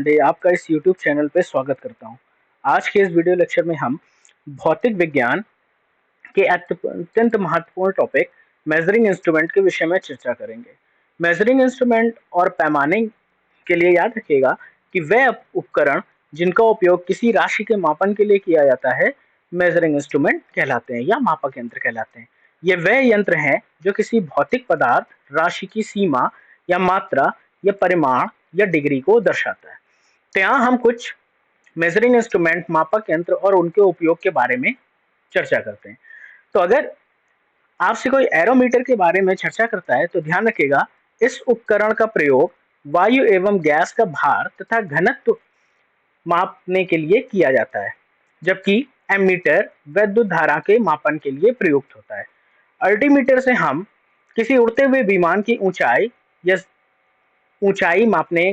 आपका इस YouTube channel पे स्वागत करता हूँ। आज के इस वीडियो लेक्चर में हम भौतिक विज्ञान के अत्यंत महत्वपूर्ण टॉपिक मेजरिंग इंस्ट्रूमेंट के विषय में चर्चा करेंगे। मेजरिंग इंस्ट्रूमेंट और पैमाने के लिए याद रखिएगा कि वे उपकरण जिनका उपयोग किसी राशि के मापन के लिए किया जाता है मेजरिंग इंस्ट्रूमेंट कहलाते हैं या मापक यंत्र कहलाते हैं। ये वे यंत्र हैं जो किसी भौतिक पदार्थ, राशि की सीमा या मात्रा या परिमाण या डिग्री को दर्शाता है। तो यहाँ हम कुछ मेजरिंग इंस्ट्रूमेंट, मापक यंत्र और उनके उपयोग के बारे में चर्चा करते हैं। तो अगर आपसे कोई एरोमीटर के बारे में चर्चा करता है तो ध्यान रखिएगा, इस उपकरण का प्रयोग वायु एवं गैस का भार तथा घनत्व मापने के लिए किया जाता है, जबकि एमीटर विद्युत धारा के मापन के लिए प्रयुक्त होता है। अल्टीमीटर से हम किसी उड़ते हुए विमान की ऊंचाई या ऊंचाई मापने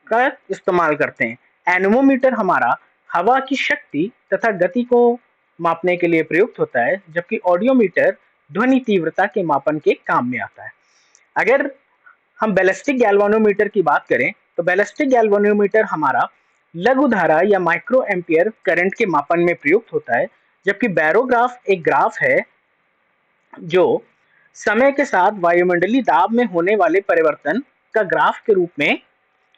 का इस्तेमाल करते हैं। एनेमोमीटर हमारा हवा की शक्ति तथा गति को मापने के लिए प्रयुक्त होता है, जबकि ऑडियोमीटर ध्वनि तीव्रता के मापन के काम में आता है। अगर हम बैलिस्टिक गैल्वेनोमीटर की बात करें तो बैलिस्टिक गैल्वेनोमीटर हमारा लघु धारा या माइक्रो एम्पियर करंट के मापन में प्रयुक्त होता है, जबकि बैरोग्राफ एक ग्राफ है जो समय के साथ वायुमंडलीय दाब में होने वाले परिवर्तन का ग्राफ के रूप में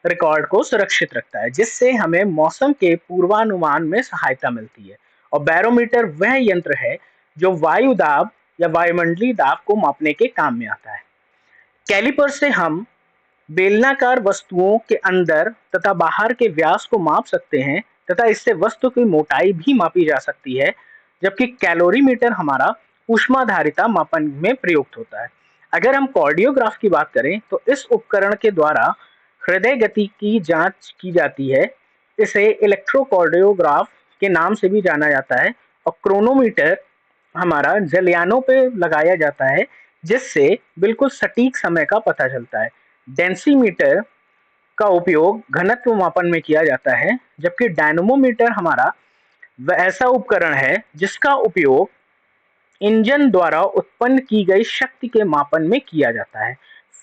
रिकॉर्ड को सुरक्षित रखता है, जिससे हमें मौसम के पूर्वानुमान में सहायता मिलती है। और बैरोमीटर वह यंत्र है जो वायु दाब या वायुमंडलीय दाब को मापने के काम में आता है। कैलिपर से हम बेलनाकार वस्तुओं के अंदर तथा बाहर के व्यास को माप सकते हैं तथा इससे वस्तु की मोटाई भी मापी जा सकती है, जबकि कैलोरीमीटर हमारा ऊष्माधारिता मापन में प्रयुक्त होता है। अगर हम कार्डियोग्राफ की बात करें तो इस उपकरण के द्वारा हृदय गति की जांच की जाती है। इसे इलेक्ट्रोकार्डियोग्राफ के नाम से भी जाना जाता है। और क्रोनोमीटर हमारा जलयानों पे लगाया जाता है, जिससे बिल्कुल सटीक समय का पता चलता है। डेंसीमीटर का उपयोग घनत्व मापन में किया जाता है, जबकि डायनमोमीटर हमारा ऐसा उपकरण है जिसका उपयोग इंजन द्वारा उत्पन्न की गई शक्ति के मापन में किया जाता है।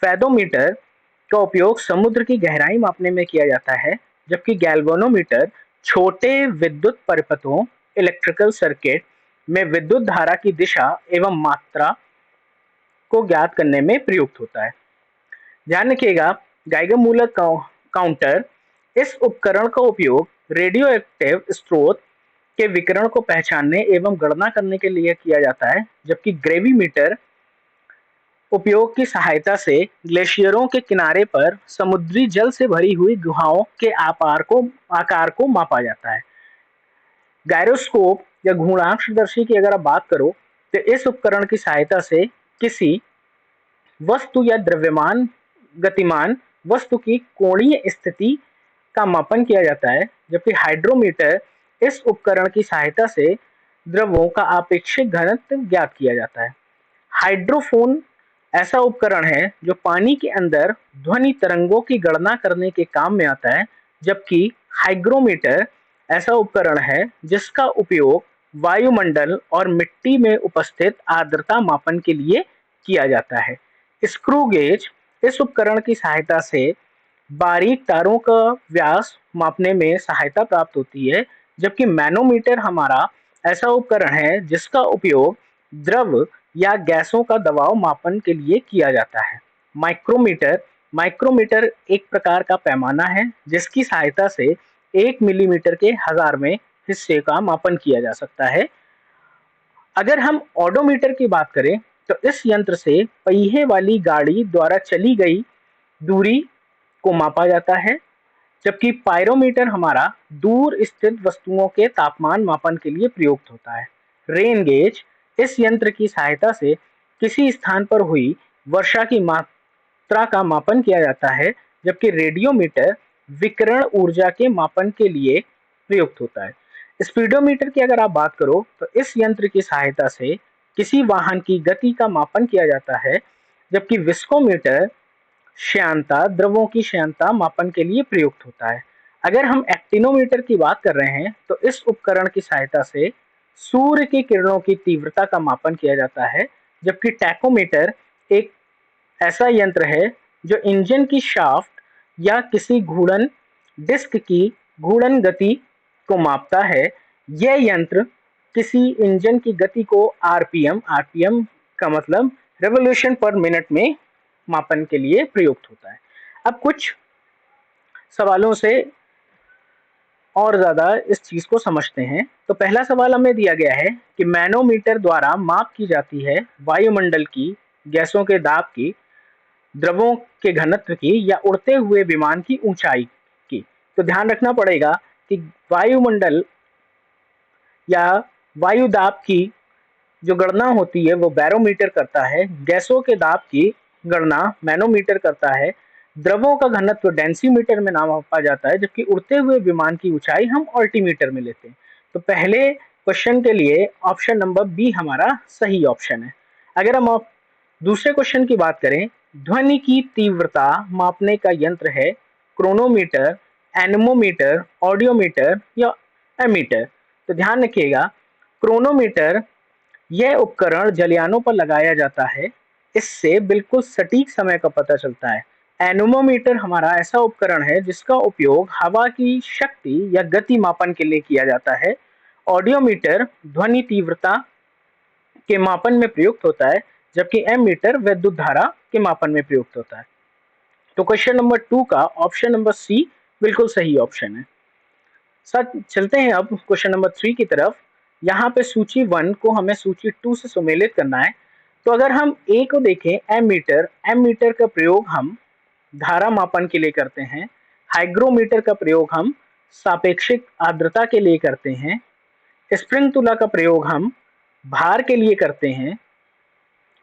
फेदोमीटर का उपयोग समुद्र की गहराई मापने में किया जाता है, जबकि गैल्वेनोमीटर छोटे विद्युत परिपथों इलेक्ट्रिकल सर्किट में विद्युत धारा की दिशा एवं मात्रा को ज्ञात करने में प्रयुक्त होता है। ध्यान रखिएगा, गाइगर मूलर काउंटर इस उपकरण का उपयोग रेडियो एक्टिव स्रोत के विकिरण को पहचानने एवं गणना करने के लिए किया जाता है, जबकि ग्रेविमीटर उपयोग की सहायता से ग्लेशियरों के किनारे पर समुद्री जल से भरी हुई गुहाओं के आकार को मापा जाता है। गायरोस्कोप या घूर्णाक्षदर्शी की अगर आप बात करो तो इस उपकरण की सहायता से किसी वस्तु या द्रव्यमान गतिमान वस्तु की कोणीय स्थिति का मापन किया जाता है, जबकि हाइड्रोमीटर इस उपकरण की सहायता से द्रवों का आपेक्षिक घनत्व ज्ञात किया जाता है। हाइड्रोफोन ऐसा उपकरण है जो पानी के अंदर ध्वनि तरंगों की गणना करने के काम में आता है, जबकि हाइग्रोमीटर ऐसा उपकरण है जिसका उपयोग वायुमंडल और मिट्टी में उपस्थित आर्द्रता मापन के लिए किया जाता है। स्क्रू गेज इस उपकरण की सहायता से बारीक तारों का व्यास मापने में सहायता प्राप्त होती है, जबकि मैनोमीटर हमारा ऐसा उपकरण है जिसका उपयोग द्रव या गैसों का दबाव मापन के लिए किया जाता है। माइक्रोमीटर माइक्रोमीटर एक प्रकार का पैमाना है जिसकी सहायता से 1 मिलीमीटर के हजारवें हिस्से का मापन किया जा सकता है। अगर हम ओडोमीटर की बात करें तो इस यंत्र से पहिए वाली गाड़ी द्वारा चली गई दूरी को मापा जाता है, जबकि पायरोमीटर हमारा दूर स्थित वस्तुओं के तापमान मापन के लिए प्रयुक्त होता है। रेन गेज इस यंत्र की सहायता से किसी स्थान पर हुई वर्षा की मात्रा का मापन किया जाता है, जबकि रेडियोमीटर विकिरण ऊर्जा के मापन के लिए प्रयुक्त होता है। स्पीडोमीटर की अगर आप बात करो तो इस यंत्र की सहायता से किसी वाहन की गति का मापन किया जाता है, जबकि विस्कोमीटर श्यानता द्रवों की श्यानता मापन के लिए प्रयुक्त होता है। अगर हम एक्टिनोमीटर की बात कर रहे हैं तो इस उपकरण की सहायता से सूर्य की किरणों की तीव्रता का मापन किया जाता है, जबकि टैकोमीटर एक ऐसा यंत्र है जो इंजन की शाफ्ट या किसी घूर्णन डिस्क की घूर्णन गति को मापता है। यह यंत्र किसी इंजन की गति को आरपीएम का मतलब रेवोल्यूशन पर मिनट में मापन के लिए प्रयुक्त होता है। अब कुछ सवालों से और ज्यादा इस चीज को समझते हैं। तो पहला सवाल हमें दिया गया है कि मैनोमीटर द्वारा माप की जाती है वायुमंडल की, गैसों के दाब की, द्रवों के घनत्व की या उड़ते हुए विमान की ऊंचाई की। तो ध्यान रखना पड़ेगा कि वायुमंडल या वायु दाब की जो गणना होती है वो बैरोमीटर करता है, गैसों के दाब की गणना मैनोमीटर करता है, द्रवों का घनत्व डेंसीमीटर में नापा जाता है, जबकि उड़ते हुए विमान की ऊंचाई हम अल्टीमीटर में लेते हैं। तो पहले क्वेश्चन के लिए ऑप्शन नंबर बी हमारा सही ऑप्शन है। अगर हम दूसरे क्वेश्चन की बात करें, ध्वनि की तीव्रता मापने का यंत्र है क्रोनोमीटर, एनेमोमीटर, ऑडियोमीटर या एमीटर। तो ध्यान रखिएगा, क्रोनोमीटर यह उपकरण जलयानों पर लगाया जाता है, इससे बिल्कुल सटीक समय का पता चलता है। एनेमोमीटर हमारा ऐसा उपकरण है जिसका उपयोग हवा की शक्ति या गति मापन के लिए किया जाता है। ऑडियोमीटर ध्वनि तीव्रता के मापन में प्रयुक्त होता है, जबकि एमीटर विद्युत धारा के मापन में प्रयुक्त होता है। तो क्वेश्चन नंबर 2 का ऑप्शन नंबर सी बिल्कुल सही ऑप्शन है। सर चलते हैं अब क्वेश्चन नंबर 3 की तरफ। यहाँ पे सूची 1 को हमें सूची 2 से सुमेलित करना है। तो अगर हम ए को देखें, एमीटर का प्रयोग हम धारा मापन के लिए करते हैं। हाइग्रोमीटर का प्रयोग हम सापेक्षिक आर्द्रता के लिए करते हैं। स्प्रिंग तुला का प्रयोग हम भार के लिए करते हैं।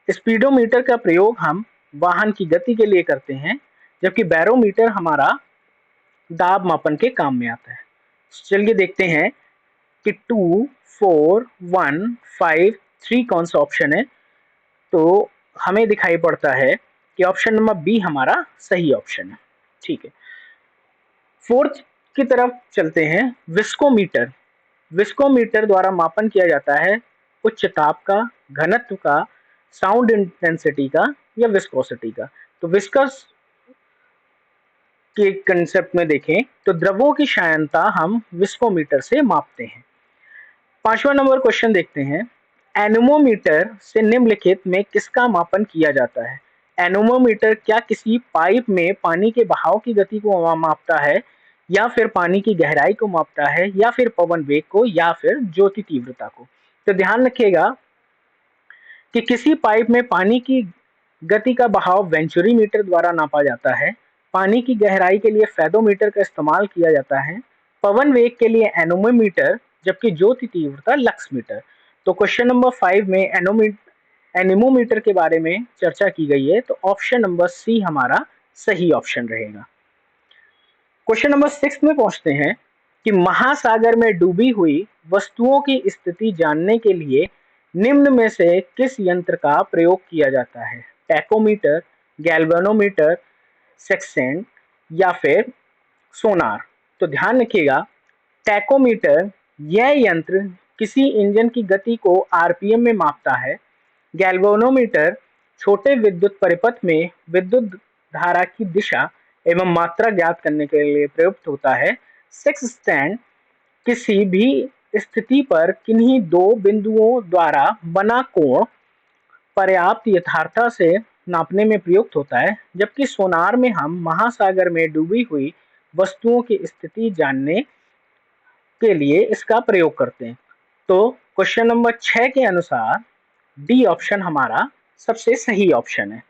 स्पीडोमीटर का प्रयोग हम वाहन की गति के लिए करते हैं, जबकि बैरोमीटर हमारा दाब मापन के काम में आता है। चलिए देखते हैं कि 2, 4, 1, 5, 3 कौन सा ऑप्शन है। तो हमें दिखाई पड़ता है कि ऑप्शन नंबर बी हमारा सही ऑप्शन है। ठीक है, फोर्थ की तरफ चलते हैं। विस्कोमीटर द्वारा मापन किया जाता है उच्च ताप का, घनत्व का, साउंड इंटेंसिटी का या विस्कोसिटी का। तो विस्कस के कंसेप्ट में देखें तो द्रवों की श्यानता हम विस्कोमीटर से मापते हैं। 5वां नंबर क्वेश्चन देखते हैं। एनेमोमीटर से निम्नलिखित में किसका मापन किया जाता है? एनेमोमीटर क्या किसी पाइप में पानी के बहाव की गति को मापता है, या फिर पानी की गहराई को मापता है, या फिर पवन वेग को, या फिर ज्योति तीव्रता को? तो ध्यान रखिएगा कि किसी पाइप में पानी की गति का बहाव वेंचुरीमीटर द्वारा नापा जाता है। पानी की गहराई के लिए फेदोमीटर का इस्तेमाल किया जाता है। पवन वेग के लिए एनोमोमीटर, जबकि ज्योति तीव्रता लक्समीटर। तो क्वेश्चन नंबर 5 में एनेमोमीटर के बारे में चर्चा की गई है, तो ऑप्शन नंबर सी हमारा सही ऑप्शन रहेगा। क्वेश्चन नंबर 6 में पहुंचते हैं कि महासागर में डूबी हुई वस्तुओं की स्थिति जानने के लिए निम्न में से किस यंत्र का प्रयोग किया जाता है? टैकोमीटर, गैल्वेनोमीटर, सेक्सेंट या फिर सोनार? तो ध्यान रखिएगा, टैकोमीटर यह यंत्र किसी इंजन की गति को आरपीएम में मापता है। गैल्वेनोमीटर छोटे विद्युत परिपथ में विद्युत धारा की दिशा एवं मात्रा ज्ञात करने के लिए प्रयुक्त होता है। सेक्सटेंट किसी भी स्थिति पर किन्हीं दो बिंदुओं द्वारा बना कोण पर्याप्त यथार्थता से नापने में प्रयुक्त होता है, जबकि सोनार में हम महासागर में डूबी हुई वस्तुओं की स्थिति जानने के लिए इसका प्रयोग करते हैं। तो क्वेश्चन नंबर 6 के अनुसार डी ऑप्शन हमारा सबसे सही ऑप्शन है।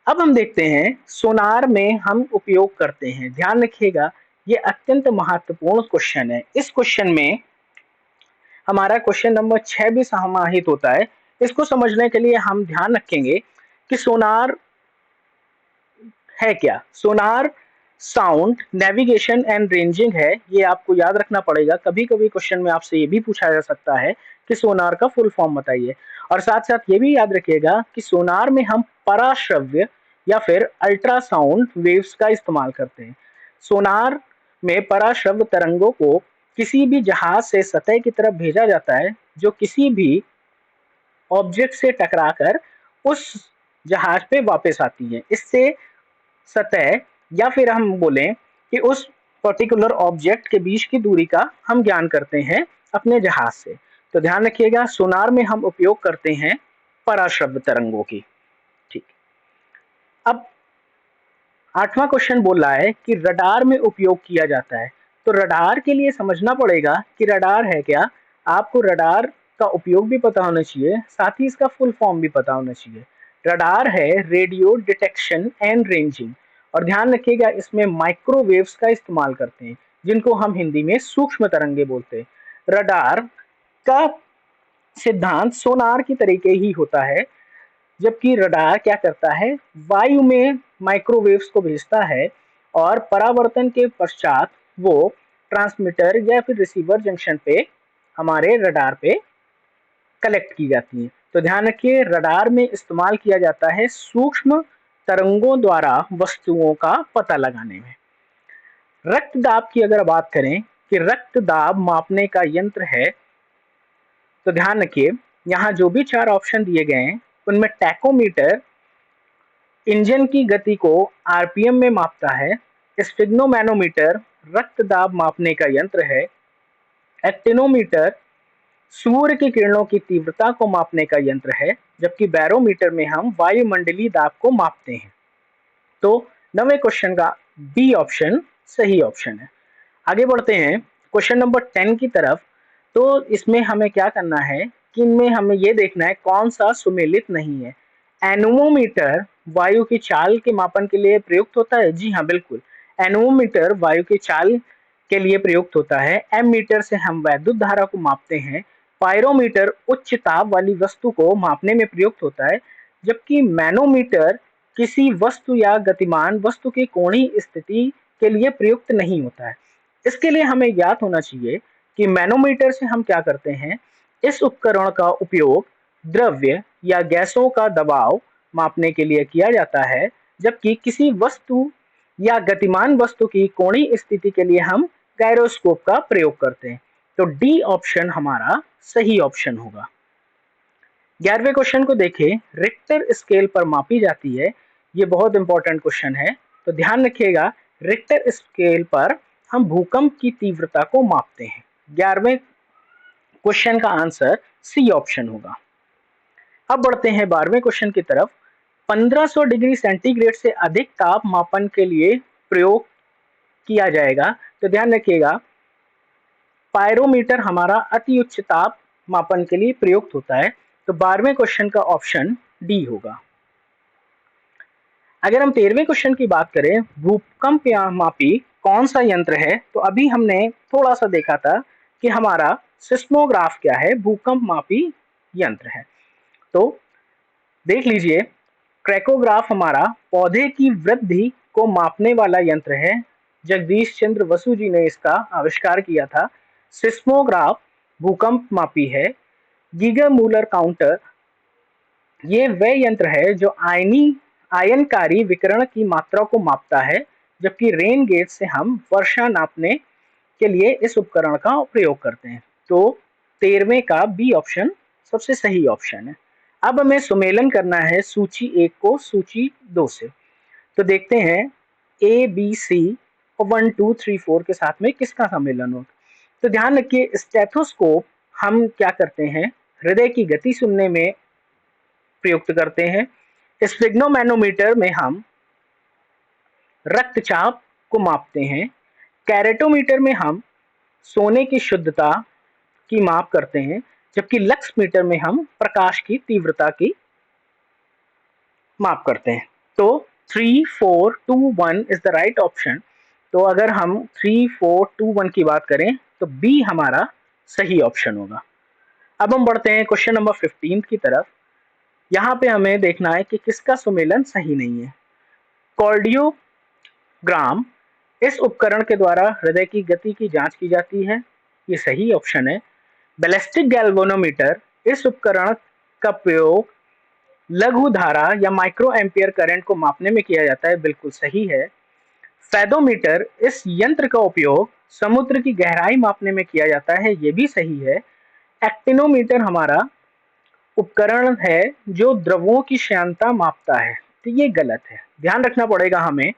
अब हम देखते हैं सोनार में हम उपयोग करते हैं। ध्यान रखिएगा, ये अत्यंत महत्वपूर्ण क्वेश्चन है। इस क्वेश्चन में हमारा क्वेश्चन नंबर 6 भी समाहित होता है। इसको समझने के लिए हम ध्यान रखेंगे कि सोनार है क्या। Sonar sound, navigation and ranging है, ये आपको याद रखना पड़ेगा। कभी कभी क्वेश्चन में आपसे ये भी पूछा जा सकता है कि सोनार का फुल फॉर्म बताइए। और साथ साथ ये भी याद रखिएगा कि सोनार में हम पराश्रव्य या फिर अल्ट्रासाउंड वेव्स का इस्तेमाल करते हैं। सोनार में पराश्रव्य तरंगों को किसी भी जहाज से सतह की तरफ भेजा जाता है, जो किसी भी ऑब्जेक्ट से टकराकर उस जहाज पे वापस आती है। इससे सतह या फिर हम बोलें कि उस पर्टिकुलर ऑब्जेक्ट के बीच की दूरी का हम ज्ञान करते हैं अपने जहाज से। तो ध्यान रखिएगा, सोनार में हम उपयोग करते हैं पराश्रव्य तरंगों की। ठीक। अब 8वां क्वेश्चन बोल रहा है कि रडार में उपयोग किया जाता है। तो रडार के लिए समझना पड़ेगा कि रडार है क्या। आपको रडार का उपयोग भी पता होना चाहिए, साथ ही इसका फुल फॉर्म भी पता होना चाहिए। रडार है रेडियो डिटेक्शन एंड रेंजिंग, और ध्यान रखिएगा इसमें माइक्रोवेव्स का इस्तेमाल करते हैं, जिनको हम हिंदी में सूक्ष्म तरंगे बोलते हैं। रडार का सिद्धांत सोनार की तरीके ही होता है, जबकि रडार क्या करता है, वायु में माइक्रोवेव्स को भेजता है और परावर्तन के पश्चात वो ट्रांसमीटर या फिर रिसीवर जंक्शन पे हमारे रडार पे कलेक्ट की जाती हैं। तो ध्यान रखिए, रडार में इस्तेमाल किया जाता है सूक्ष्म तरंगों द्वारा वस्तुओं का पता लगाने में। रक्त दाब की अगर बात करें कि रक्त दाब मापने का यंत्र है, तो ध्यान रखिए यहाँ जो भी 4 ऑप्शन दिए गए हैं उनमें टैकोमीटर इंजन की गति को आरपीएम में मापता है, स्फिग्नोमैनोमीटर रक्त दाब मापने का यंत्र है, एक्टिनोमीटर सूर्य की किरणों की तीव्रता को मापने का यंत्र है, जबकि बैरोमीटर में हम वायुमंडलीय दाब को मापते हैं। तो 9वें क्वेश्चन का बी ऑप्शन सही ऑप्शन है। आगे बढ़ते हैं क्वेश्चन नंबर 10 की तरफ। तो इसमें हमें क्या करना है कि इनमें हमें ये देखना है कौन सा सुमेलित नहीं है। एनोमोमीटर वायु की चाल के मापन के लिए प्रयुक्त होता है। जी हाँ, बिल्कुल, एनोमोमीटर वायु की चाल के लिए प्रयुक्त होता है। एम मीटर से हम वैद्युत धारा को मापते हैं। पायरोमीटर उच्च ताप वाली वस्तु को मापने में प्रयुक्त होता है, जबकि मैनोमीटर किसी वस्तु या गतिमान वस्तु की कोणीय स्थिति के लिए प्रयुक्त नहीं होता है। इसके लिए हमें ज्ञात होना चाहिए कि मैनोमीटर से हम क्या करते हैं, इस उपकरण का उपयोग द्रव्य या गैसों का दबाव मापने के लिए किया जाता है, जबकि किसी वस्तु या गतिमान वस्तु की कोणीय स्थिति के लिए हम गायरोस्कोप का प्रयोग करते हैं। तो डी ऑप्शन हमारा सही ऑप्शन होगा। 11वें क्वेश्चन को देखें, रिक्टर स्केल पर मापी जाती है। ये बहुत इंपॉर्टेंट क्वेश्चन है, तो ध्यान रखिएगा, रिक्टर स्केल पर हम भूकंप की तीव्रता को मापते हैं। 11वें क्वेश्चन का आंसर सी ऑप्शन होगा। अब बढ़ते हैं 12वें क्वेश्चन की तरफ। 1500 डिग्री सेंटीग्रेड से अधिक ताप मापन के लिए प्रयोग किया जाएगा। तो ध्यान रखिएगा, पायरोमीटर हमारा अति उच्च ताप मापन के लिए प्रयुक्त होता है। तो 12वें क्वेश्चन का ऑप्शन डी होगा। अगर हम 13वें क्वेश्चन की बात करें, भूकंप मापी कौन सा यंत्र है, तो अभी हमने थोड़ा सा देखा था कि हमारा सिस्मोग्राफ क्या है, भूकंप मापी यंत्र है। तो देख लीजिए, क्रेकोग्राफ हमारा पौधे की वृद्धि को मापने वाला यंत्र है। जगदीश चंद्र बसु जी ने इसका आविष्कार किया था। सिस्मोग्राफ भूकंप मापी है। गीगर मूलर काउंटर ये वह यंत्र है जो आयनकारी विकिरण की मात्रा को मापता है, जबकि रेन गेज से हम वर्षा नापने के लिए इस उपकरण का प्रयोग करते हैं। तो 13वें का बी ऑप्शन सबसे सही ऑप्शन है। अब हमें सुमेलन करना है सूची 1 को सूची 2 से। तो देखते हैं ए बी सी और 1 2 3 4 के साथ में किसका सम्मेलन हो। तो ध्यान रखिए, स्टेथोस्कोप हम क्या करते हैं, हृदय की गति सुनने में प्रयुक्त करते हैं। स्फिग्नोमैनोमीटर में हम रक्तचाप को मापते हैं। कैरेटोमीटर में हम सोने की शुद्धता की माप करते हैं, जबकि लक्स मीटर में हम प्रकाश की तीव्रता की माप करते हैं। तो 3 4 2 1 इज द राइट ऑप्शन। तो अगर हम 3 4 2 1 की बात करें तो बी हमारा सही ऑप्शन होगा। अब हम बढ़ते हैं क्वेश्चन नंबर 15 की तरफ। यहाँ पे हमें देखना है कि किसका सुमेलन सही नहीं है। कार्डियोग्राम इस उपकरण के द्वारा हृदय की गति की जांच की जाती है, ये सही ऑप्शन है। बैलिस्टिक गैल्वेनोमीटर इस उपकरण का प्रयोग लघु धारा या माइक्रो एम्पियर करंट को मापने में किया जाता है, बिल्कुल सही है। फेदोमीटर इस यंत्र का उपयोग समुद्र की गहराई मापने में किया जाता है, ये भी सही है। एक्टिनोमीटर हमारा उपकरण है जो द्रवों की श्यानता मापता है, तो ये गलत है। ध्यान रखना पड़ेगा हमें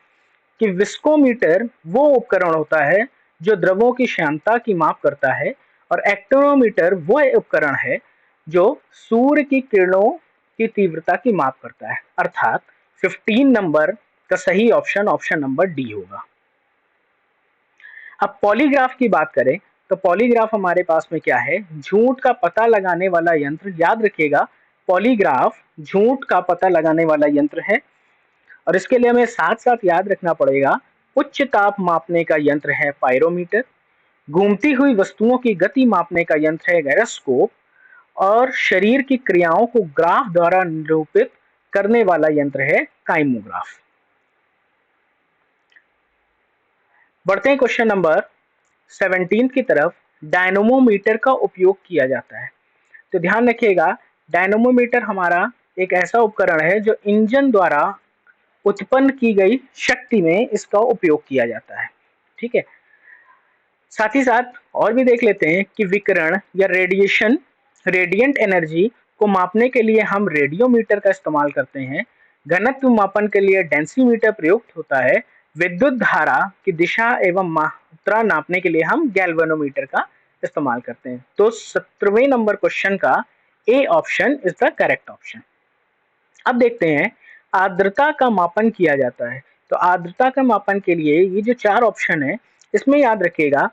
कि विस्कोमीटर वो उपकरण होता है जो द्रवों की श्यानता की माप करता है और एक्टिनोमीटर वो उपकरण है जो सूर्य की किरणों की तीव्रता की माप करता है। अर्थात 15 नंबर का सही ऑप्शन ऑप्शन नंबर डी होगा। अब पॉलीग्राफ की बात करें तो पॉलीग्राफ हमारे पास में क्या है, झूठ का पता लगाने वाला यंत्र। याद रखिएगा, पॉलीग्राफ झूठ का पता लगाने वाला यंत्र है और इसके लिए हमें साथ साथ याद रखना पड़ेगा, उच्च ताप मापने का यंत्र है पायरोमीटर, घूमती हुई वस्तुओं की गति मापने का यंत्र है गायरोस्कोप और शरीर की क्रियाओं को ग्राफ द्वारा निरूपित करने वाला यंत्र है काइमोग्राफ। बढ़ते हैं क्वेश्चन नंबर 17 की तरफ। डायनोमोमीटर का उपयोग किया जाता है। तो ध्यान रखिएगा, डायनोमोमीटर हमारा एक ऐसा उपकरण है जो इंजन द्वारा उत्पन्न की गई शक्ति में इसका उपयोग किया जाता है। ठीक है, साथ ही साथ और भी देख लेते हैं कि विकिरण या रेडिएशन, रेडिएंट एनर्जी को मापने के लिए हम रेडियोमीटर का इस्तेमाल करते हैं। घनत्व मापन के लिए डेंसीमीटर प्रयुक्त होता है। विद्युत धारा की दिशा एवं मात्रा नापने के लिए हम गैल्वेनोमीटर का इस्तेमाल करते हैं। तो 17वें नंबर क्वेश्चन का A option is the correct option. अब देखते हैं आर्द्रता का मापन किया जाता है। तो आर्द्रता का मापन के लिए ये जो 4 ऑप्शन है इसमें याद रखिएगा,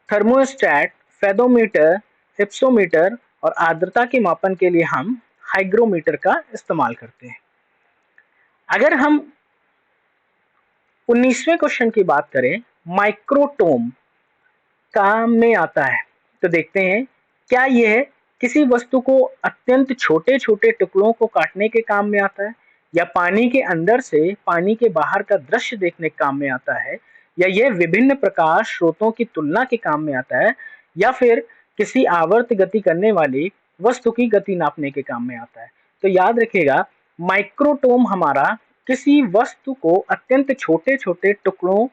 थर्मोस्टेट, फेदोमीटर, हिप्सोमीटर और आर्द्रता के मापन के लिए हम हाइग्रोमीटर का इस्तेमाल करते हैं। अगर हम 19वें क्वेश्चन की बात करें, माइक्रोटोम काम में आता है। तो देखते हैं क्या यह किसी वस्तु को अत्यंत छोटे छोटे टुकड़ों को काटने के काम में आता है, या पानी के अंदर से पानी के बाहर का दृश्य देखने के काम में आता है, या यह विभिन्न प्रकाश स्रोतों की तुलना के काम में आता है, या फिर किसी आवर्त गति करने वाली वस्तु की गति नापने के काम में आता है। तो याद रखिएगा, माइक्रोटोम हमारा किसी वस्तु को अत्यंत छोटे छोटे टुकड़ों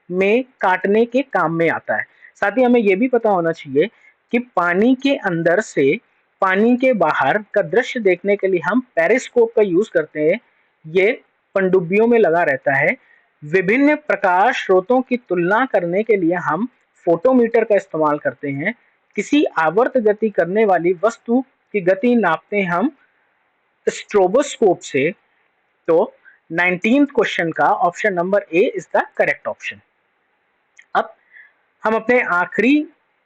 में काटने के काम में आता है। साथ ही हमें यह भी पता होना चाहिए कि पानी के अंदर से पानी के बाहर का दृश्य देखने के लिए हम पेरिस्कोप का यूज करते हैं। ये पनडुब्बियों में लगा रहता है। विभिन्न प्रकाश स्रोतों की तुलना करने के लिए हम फोटोमीटर का इस्तेमाल करते हैं। किसी आवर्त गति करने वाली वस्तु की गति नापते हैं हम स्ट्रोबोस्कोप से। तो 19th क्वेश्चन का option number A is the correct option. अब हम अपने आखिरी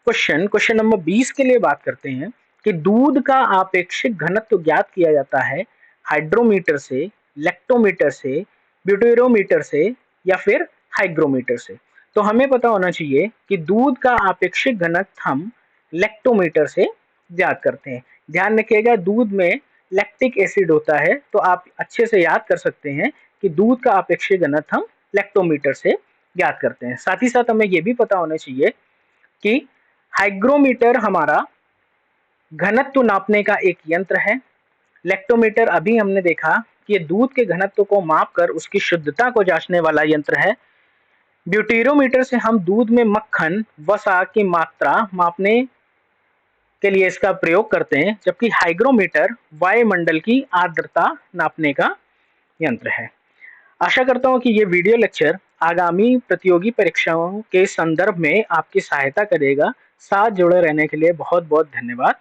क्वेश्चन नंबर 20 के लिए बात करते हैं कि दूध का आपेक्षिक घनत्व ज्ञात किया जाता है हाइड्रोमीटर से, लैक्टोमीटर से, ब्यूटेरोमीटर से या फिर हाइग्रोमीटर से। तो हमें पता होना चाहिए कि दूध का आपेक्षिक घनत्व हम लैक्टोमीटर से ज्ञात करते हैं। ध्यान रखिएगा, दूध में लैक्टिक एसिड होता है, तो आप अच्छे से याद कर सकते हैं कि दूध का आपेक्षिक घनत्व हम लैक्टोमीटर से ज्ञात करते हैं। साथ ही साथ हमें यह भी पता होना चाहिए कि हाइग्रोमीटर हमारा घनत्व नापने का एक यंत्र है। लैक्टोमीटर अभी हमने देखा कि दूध के घनत्व को मापकर उसकी शुद्धता को जांचने वाला यंत्र है। ब्यूटेरोमीटर से हम दूध में मक्खन, वसा की मात्रा मापने के लिए इसका प्रयोग करते हैं, जबकि हाइग्रोमीटर वायुमंडल की आर्द्रता नापने का यंत्र है। आशा करता हूं कि ये वीडियो लेक्चर आगामी प्रतियोगी परीक्षाओं के संदर्भ में आपकी सहायता करेगा। साथ जुड़े रहने के लिए बहुत बहुत धन्यवाद।